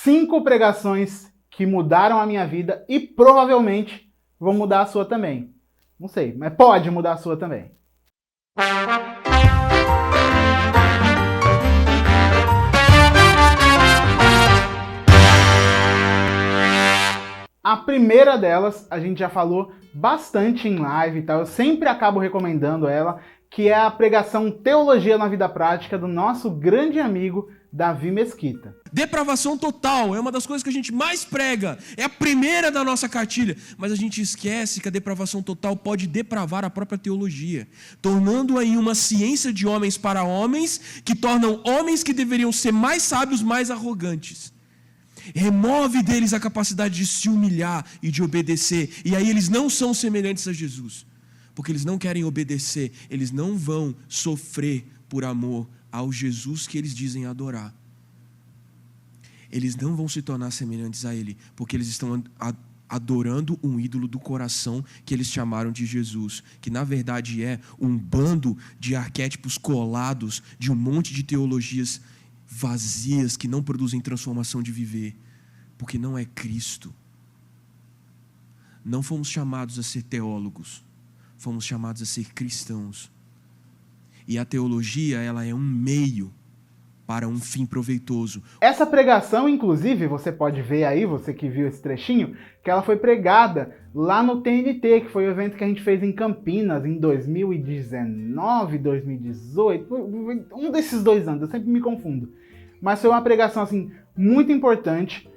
5 pregações que mudaram a minha vida e provavelmente vão mudar a sua também. Não sei, mas pode mudar a sua também. A primeira delas, a gente já falou bastante em live e tal, eu sempre acabo recomendando ela, que é a pregação Teologia na Vida Prática do nosso grande amigo Davi Mesquita. Depravação total é uma das coisas que a gente mais prega, é a primeira da nossa cartilha, mas a gente esquece que a depravação total pode depravar a própria teologia, tornando-a em uma ciência de homens para homens, que tornam homens que deveriam ser mais sábios, mais arrogantes. Remove deles a capacidade de se humilhar e de obedecer, e aí eles não são semelhantes a Jesus, porque eles não querem obedecer, eles não vão sofrer por amor ao Jesus que eles dizem adorar. Eles não vão se tornar semelhantes a Ele, porque eles estão adorando um ídolo do coração que eles chamaram de Jesus, que na verdade é um bando de arquétipos colados, de um monte de teologias vazias que não produzem transformação de viver, porque não é Cristo. Não fomos chamados a ser teólogos, fomos chamados a ser cristãos. E a teologia, ela é um meio para um fim proveitoso. Essa pregação, inclusive, você pode ver aí, você que viu esse trechinho, que ela foi pregada lá no TNT, que foi o evento que a gente fez em Campinas em 2019, 2018, um desses 2 anos, eu sempre me confundo. Mas foi uma pregação assim muito importante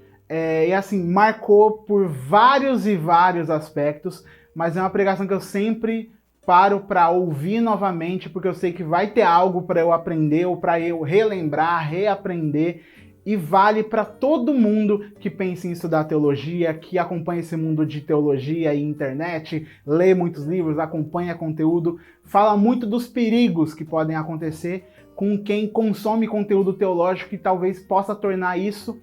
e assim marcou por vários e vários aspectos, mas é uma pregação que eu sempre paro para ouvir novamente, porque eu sei que vai ter algo para eu aprender ou para eu relembrar, reaprender, e vale para todo mundo que pensa em estudar teologia, que acompanha esse mundo de teologia e internet, lê muitos livros, acompanha conteúdo, fala muito dos perigos que podem acontecer com quem consome conteúdo teológico que talvez possa tornar isso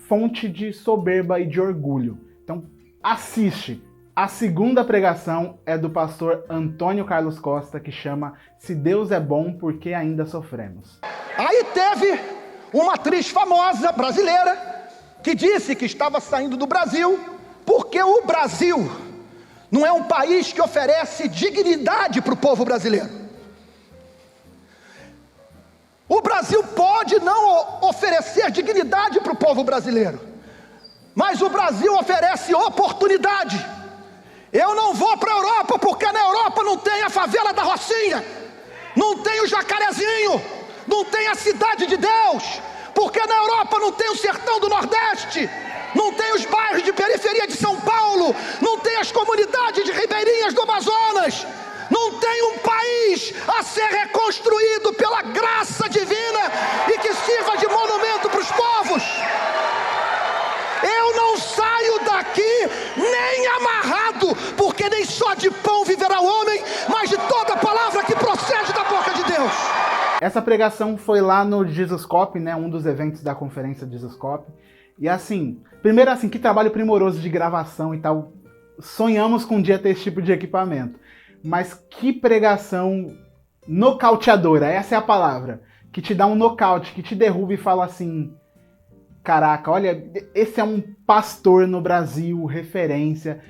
fonte de soberba e de orgulho. Então, assiste. A segunda pregação é do pastor Antônio Carlos Costa, que chama Se Deus é Bom, Por que Ainda Sofremos? Aí teve uma atriz famosa brasileira que disse que estava saindo do Brasil porque o Brasil não é um país que oferece dignidade para o povo brasileiro. O Brasil pode não oferecer dignidade para o povo brasileiro, mas o Brasil oferece oportunidade. Eu não vou para a Europa porque na Europa não tem a favela da Rocinha, não tem o Jacarezinho, não tem a Cidade de Deus, porque na Europa não tem o Sertão do Nordeste, não tem os bairros de periferia de São Paulo, não tem as comunidades de ribeirinhas do Amazonas, não tem um país a ser reconstruído pela graça divina e que sirva de monumento para os povos. Eu não saio daqui nem amarrado, porque nem só de pão viverá o homem, mas de toda palavra que procede da boca de Deus. Essa pregação foi lá no Jesuscope, né, um dos eventos da conferência Jesuscope. E assim, primeiro assim, que trabalho primoroso de gravação e tal. Sonhamos com um dia ter esse tipo de equipamento. Mas que pregação nocauteadora, essa é a palavra. Que te dá um nocaute, que te derruba e fala assim... Caraca, olha, esse é um pastor no Brasil, referência.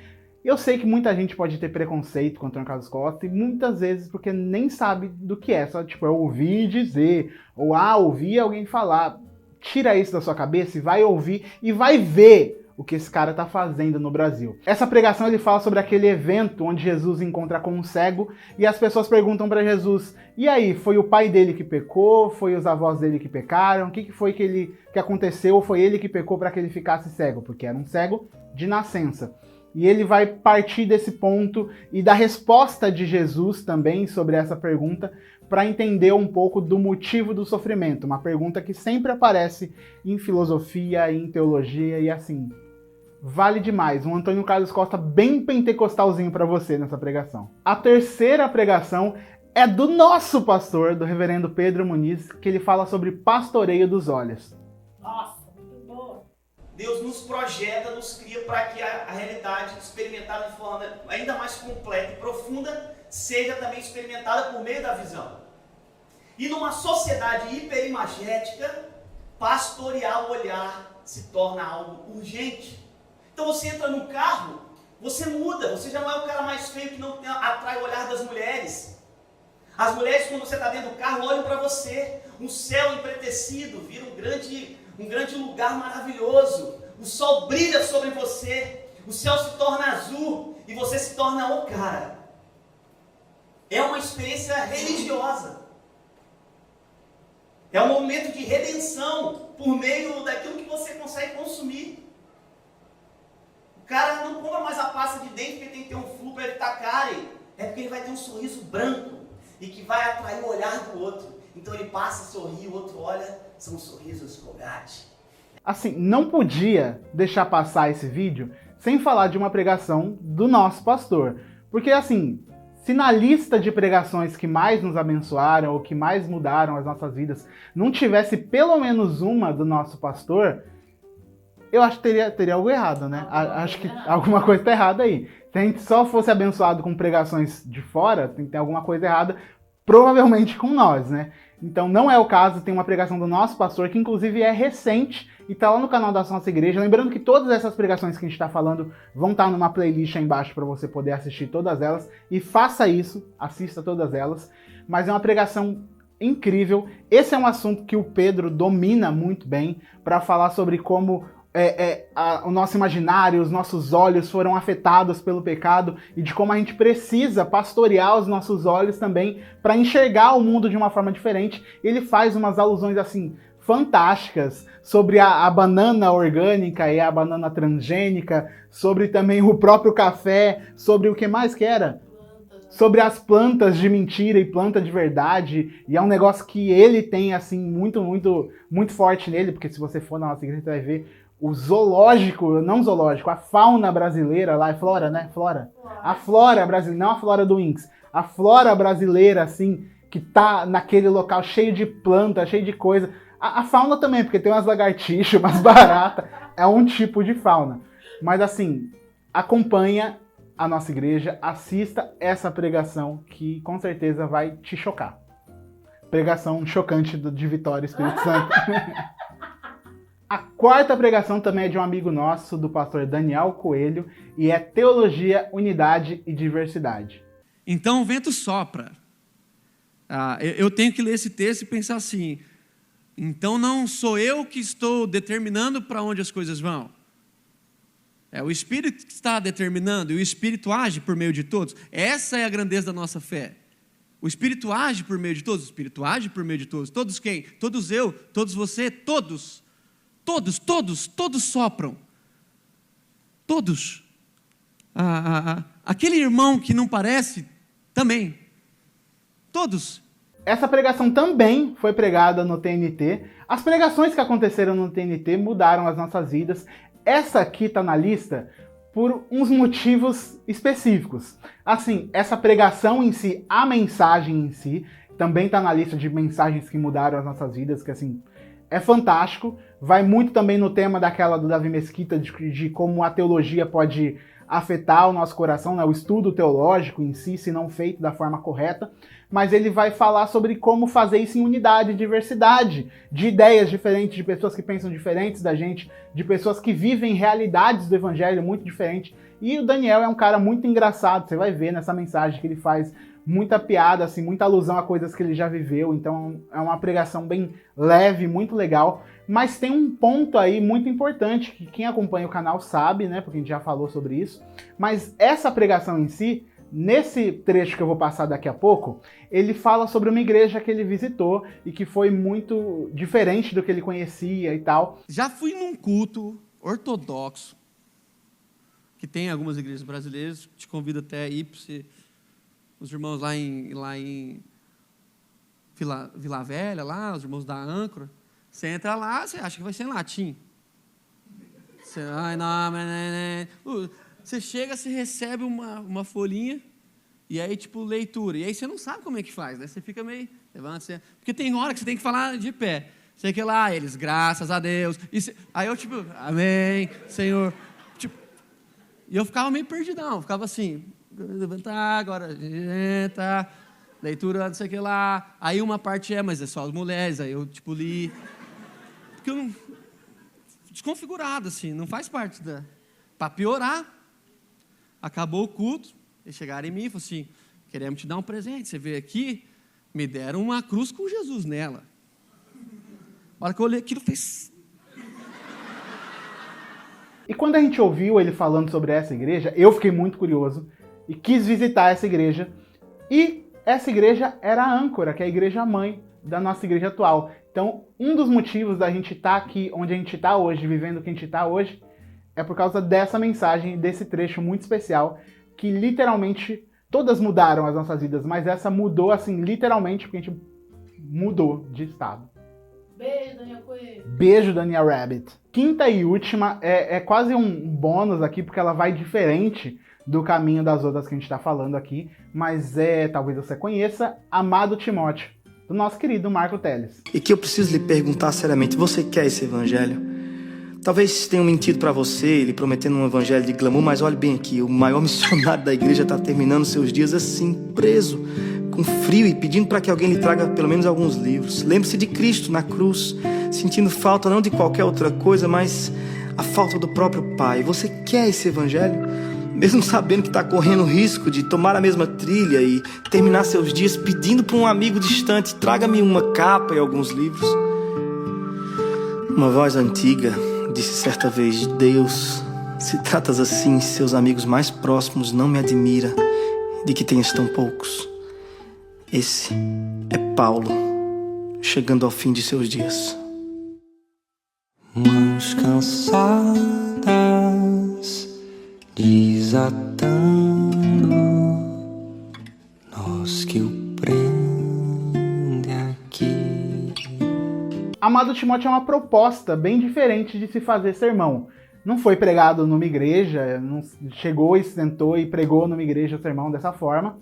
Eu sei que muita gente pode ter preconceito contra o Carlos Costa, e muitas vezes porque nem sabe do que é. Só, tipo, é ouvir dizer, ou ouvir alguém falar. Tira isso da sua cabeça e vai ouvir e vai ver o que esse cara tá fazendo no Brasil. Essa pregação ele fala sobre aquele evento onde Jesus encontra com um cego e as pessoas perguntam para Jesus, e aí, foi o pai dele que pecou? Foi os avós dele que pecaram? O que foi que aconteceu? Foi ele que pecou para que ele ficasse cego? Porque era um cego de nascença. E ele vai partir desse ponto e da resposta de Jesus também sobre essa pergunta para entender um pouco do motivo do sofrimento. Uma pergunta que sempre aparece em filosofia, em teologia e assim... Vale demais, um Antônio Carlos Costa bem pentecostalzinho para você nessa pregação. A terceira pregação é do nosso pastor, do reverendo Pedro Muniz, que ele fala sobre pastoreio dos olhos. Nossa, muito boa. Deus nos projeta, nos cria para que a realidade experimentada de forma ainda mais completa e profunda seja também experimentada por meio da visão. E numa sociedade hiperimagética, pastorear o olhar se torna algo urgente. Então você entra no carro, você muda, você já não é o cara mais feio que não atrai o olhar das mulheres. As mulheres, quando você está dentro do carro, olham para você. Um céu empretecido vira um grande lugar maravilhoso. O sol brilha sobre você, o céu se torna azul e você se torna o cara. É uma experiência religiosa. É um momento de redenção por meio daquilo que você consegue consumir. O cara não compra mais a pasta de dente porque tem que ter um flu para evitar cárie. É porque ele vai ter um sorriso branco e que vai atrair o olhar do outro. Então ele passa a sorrir, o outro olha, são sorrisos Colgate. Assim, não podia deixar passar esse vídeo sem falar de uma pregação do nosso pastor. Porque assim, se na lista de pregações que mais nos abençoaram ou que mais mudaram as nossas vidas, não tivesse pelo menos uma do nosso pastor, eu acho que teria algo errado, né? Acho que alguma coisa está errada aí. Se a gente só fosse abençoado com pregações de fora, tem que ter alguma coisa errada, provavelmente com nós, né? Então não é o caso, tem uma pregação do nosso pastor, que inclusive é recente, e tá lá no canal da nossa igreja. Lembrando que todas essas pregações que a gente está falando vão estar numa playlist aí embaixo para você poder assistir todas elas. E faça isso, assista todas elas. Mas é uma pregação incrível. Esse é um assunto que o Pedro domina muito bem, para falar sobre como o nosso imaginário, os nossos olhos foram afetados pelo pecado e de como a gente precisa pastorear os nossos olhos também para enxergar o mundo de uma forma diferente. Ele faz umas alusões assim fantásticas sobre a banana orgânica e a banana transgênica, sobre também o próprio café, sobre o que mais que era? Sobre as plantas de mentira e planta de verdade, e é um negócio que ele tem assim muito, muito, muito forte nele, porque se você for na nossa igreja você vai ver o zoológico, não zoológico, a fauna brasileira lá, é flora, né? Flora. A flora brasileira, não a flora do Inks, a flora brasileira, assim, que tá naquele local cheio de planta, cheio de coisa. A fauna também, porque tem umas lagartixas, umas baratas, é um tipo de fauna. Mas assim, acompanha a nossa igreja, assista essa pregação que com certeza vai te chocar. Pregação chocante de Vitória, Espírito Santo. A quarta pregação também é de um amigo nosso, do pastor Daniel Coelho, e é Teologia, Unidade e Diversidade. Então o vento sopra. Eu tenho que ler esse texto e pensar assim, então não sou eu que estou determinando para onde as coisas vão. É o Espírito que está determinando, e o Espírito age por meio de todos. Essa é a grandeza da nossa fé. O Espírito age por meio de todos, o Espírito age por meio de todos. Todos quem? Todos eu, todos você, todos. Todos sopram. Todos. Aquele irmão que não parece, também. Todos. Essa pregação também foi pregada no TNT. As pregações que aconteceram no TNT mudaram as nossas vidas. Essa aqui está na lista por uns motivos específicos. Assim, essa pregação em si, a mensagem em si, também está na lista de mensagens que mudaram as nossas vidas, que assim, é fantástico. Vai muito também no tema daquela do Davi Mesquita, de como a teologia pode afetar o nosso coração, né? O estudo teológico em si, se não feito da forma correta. Mas ele vai falar sobre como fazer isso em unidade, diversidade, de ideias diferentes, de pessoas que pensam diferentes da gente, de pessoas que vivem realidades do evangelho muito diferentes. E o Daniel é um cara muito engraçado, você vai ver nessa mensagem que ele faz muita piada, assim, muita alusão a coisas que ele já viveu. Então é uma pregação bem leve, muito legal. Mas tem um ponto aí muito importante, que quem acompanha o canal sabe, né? Porque a gente já falou sobre isso. Mas essa pregação em si, nesse trecho que eu vou passar daqui a pouco, ele fala sobre uma igreja que ele visitou e que foi muito diferente do que ele conhecia e tal. Já fui num culto ortodoxo, que tem algumas igrejas brasileiras, te convido até aí para você, os irmãos lá em Vila Velha, lá, os irmãos da Âncora. Você entra lá, você acha que vai ser em latim. Você chega, você recebe uma folhinha, e aí, tipo, leitura. E aí você não sabe como é que faz, né? Você fica meio... Levanta, porque tem hora que você tem que falar de pé. Sei que lá, eles, graças a Deus. Aí eu, tipo, amém, Senhor. Tipo, e eu ficava meio perdidão. Ficava assim, levantar, agora, tá, leitura, não sei o que lá. Aí uma parte mas é só as mulheres. Aí eu, tipo, li. Porque eu não... desconfigurado, assim, não faz parte da... Para piorar, acabou o culto, eles chegaram em mim e falaram assim, queremos te dar um presente, você veio aqui, me deram uma cruz com Jesus nela. A hora que eu olhei aquilo, fez... E quando a gente ouviu ele falando sobre essa igreja, eu fiquei muito curioso e quis visitar essa igreja. E essa igreja era a Âncora, que é a igreja mãe da nossa igreja atual. Então, um dos motivos da gente estar aqui, onde a gente está hoje, vivendo o que a gente está hoje, é por causa dessa mensagem, desse trecho muito especial, que literalmente todas mudaram as nossas vidas, mas essa mudou, assim, literalmente, porque a gente mudou de estado. Beijo, Daniel Coelho. Beijo, Daniel Rabbit. Quinta e última é quase um bônus aqui, porque ela vai diferente do caminho das outras que a gente está falando aqui, mas talvez você conheça, Amado Timóteo, do nosso querido Marco Teles. E que eu preciso lhe perguntar seriamente, você quer esse evangelho? Talvez tenham mentido para você, lhe prometendo um evangelho de glamour, mas olhe bem aqui, o maior missionário da igreja está terminando seus dias assim, preso, com frio e pedindo para que alguém lhe traga pelo menos alguns livros. Lembre-se de Cristo na cruz, sentindo falta não de qualquer outra coisa, mas a falta do próprio Pai. Você quer esse evangelho? Mesmo sabendo que está correndo risco de tomar a mesma trilha e terminar seus dias pedindo para um amigo distante, traga-me uma capa e alguns livros. Uma voz antiga disse certa vez, Deus, se tratas assim, seus amigos mais próximos não me admira de que tenhas tão poucos. Esse é Paulo, chegando ao fim de seus dias. Mãos cansadas, desatando nós que o prende aqui. Amado Timóteo é uma proposta bem diferente de se fazer sermão. Não foi pregado numa igreja, não chegou e sentou e pregou numa igreja o sermão dessa forma.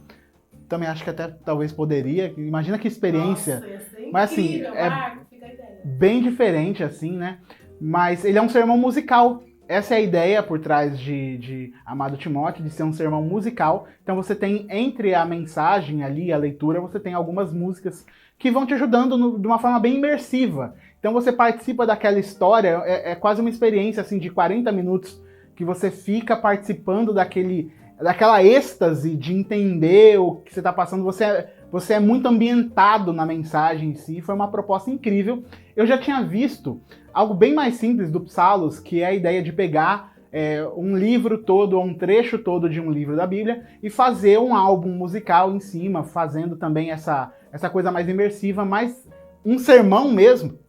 Também acho que até talvez poderia. Imagina que experiência. Nossa, ia ser incrível, mas assim, Marco, fica a ideia. Bem diferente assim, né? Mas ele é um sermão musical. Essa é a ideia por trás de Amado Timóteo, de ser um sermão musical. Então você tem, entre a mensagem ali, a leitura, você tem algumas músicas que vão te ajudando de uma forma bem imersiva. Então você participa daquela história, é quase uma experiência assim, de 40 minutos que você fica participando daquela êxtase de entender o que você está passando. Você é muito ambientado na mensagem em si. Foi uma proposta incrível. Eu já tinha visto algo bem mais simples do Psalos, que é a ideia de pegar um livro todo, ou um trecho todo de um livro da Bíblia, e fazer um álbum musical em cima, fazendo também essa coisa mais imersiva, mas um sermão mesmo,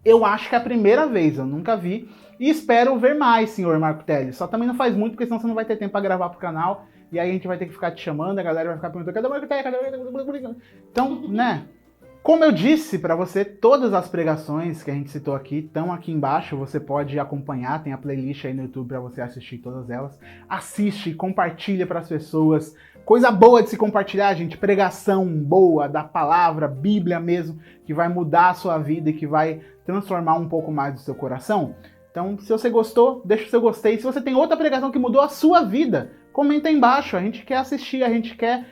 eu acho que é a primeira vez, eu nunca vi, e espero ver mais, senhor Marco Teles. Só também não faz muito, porque senão você não vai ter tempo para gravar pro canal, e aí a gente vai ter que ficar te chamando, a galera vai ficar perguntando, cadê o Marco Teles? Cadê o Marco Teles? Então, né... Como eu disse para você, todas as pregações que a gente citou aqui estão aqui embaixo, você pode acompanhar, tem a playlist aí no YouTube para você assistir todas elas. Assiste, compartilha para as pessoas. Coisa boa de se compartilhar, gente, pregação boa da palavra, Bíblia mesmo, que vai mudar a sua vida e que vai transformar um pouco mais o seu coração. Então, se você gostou, deixa o seu gostei. Se você tem outra pregação que mudou a sua vida, comenta aí embaixo, a gente quer assistir, a gente quer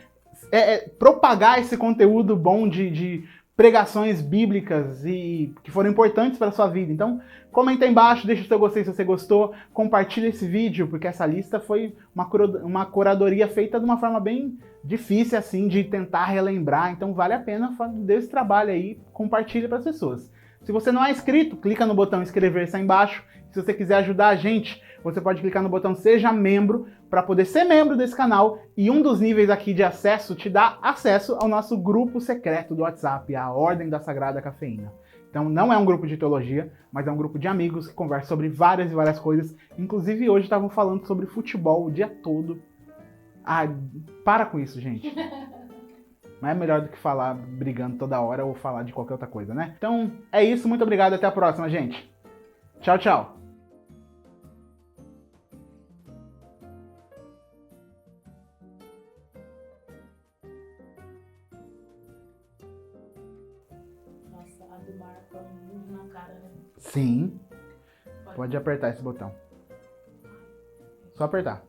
propagar esse conteúdo bom de pregações bíblicas e que foram importantes para a sua vida. Então, comenta aí embaixo, deixa o seu gostei se você gostou, compartilha esse vídeo, porque essa lista foi uma curadoria feita de uma forma bem difícil, assim, de tentar relembrar. Então, vale a pena fazer esse trabalho aí, compartilha para as pessoas. Se você não é inscrito, clica no botão inscrever-se aí embaixo. Se você quiser ajudar a gente, você pode clicar no botão Seja Membro para poder ser membro desse canal, e um dos níveis aqui de acesso te dá acesso ao nosso grupo secreto do WhatsApp, a Ordem da Sagrada Cafeína. Então não é um grupo de teologia, mas é um grupo de amigos que conversam sobre várias e várias coisas. Inclusive hoje estavam falando sobre futebol o dia todo. Ah, para com isso, gente. Mas é melhor do que falar brigando toda hora ou falar de qualquer outra coisa, né? Então é isso, muito obrigado, até a próxima, gente. Tchau, tchau. Nossa, a do Marco é um murro na cara, né? Sim. Pode apertar esse botão. Só apertar.